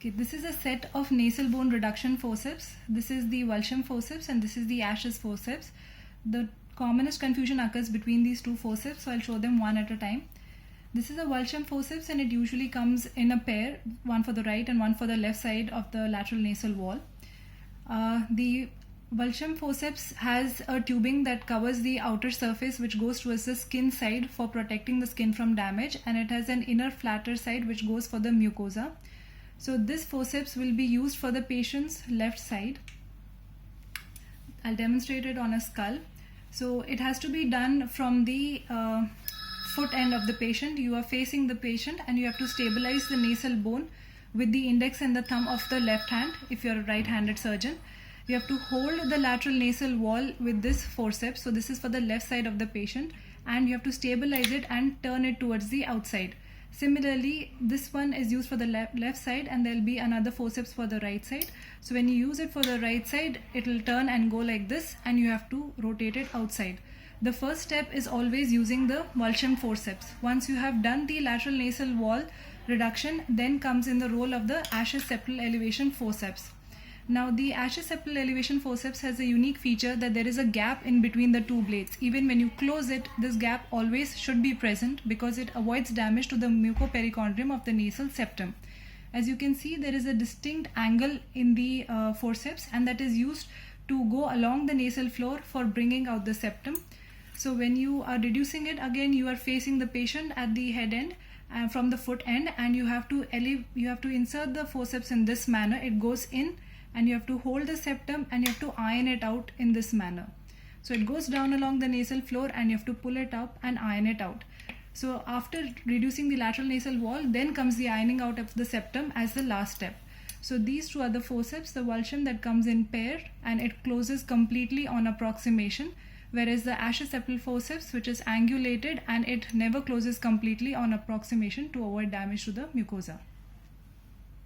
Okay, this is a set of nasal bone reduction forceps. This is the walshamforceps and this is the Asch's forceps. The commonest confusion occurs between these two forceps, so I'll show them one at a time. This is a walshamforceps and it usually comes in a pair, one for the right and one for the left side of the lateral nasal wall. The walshamforceps has a tubing that covers the outer surface which goes towards the skin side for protecting the skin from damage, and it has an inner flatter side which goes for the mucosa. So this forceps will be used for the patient's left side. I'll demonstrate it on a skull. So it has to be done from the foot end of the patient. You are facing the patient and you have to stabilize the nasal bone with the index and the thumb of the left hand if you're a right-handed surgeon. You have to hold the lateral nasal wall with this forceps. So this is for the left side of the patient, and you have to stabilize it and turn it towards the outside. Similarly, this one is used for the left side and there will be another forceps for the right side. So when you use it for the right side, it will turn and go like this and you have to rotate it outside. The first step is always using the walshamforceps. Once you have done the lateral nasal wall reduction, then comes in the role of the Asch's septal elevation forceps. Now the Asch's septal elevation forceps has a unique feature that there is a gap in between the two blades. Even when you close it, this gap always should be present because it avoids damage to the mucoperichondrium of the nasal septum. As you can see, there is a distinct angle in the forceps, and that is used to go along the nasal floor for bringing out the septum. So when you are reducing it, again you are facing the patient at the head end from the foot end, and you have to insert the forceps in this manner. It goes in and you have to hold the septum and you have to iron it out in this manner. So it goes down along the nasal floor and you have to pull it up and iron it out. So after reducing the lateral nasal wall, then comes the ironing out of the septum as the last step. So these two are the forceps, the walsham that comes in pair and it closes completely on approximation, whereas the Asch's septal forceps, which is angulated and it never closes completely on approximation to avoid damage to the mucosa.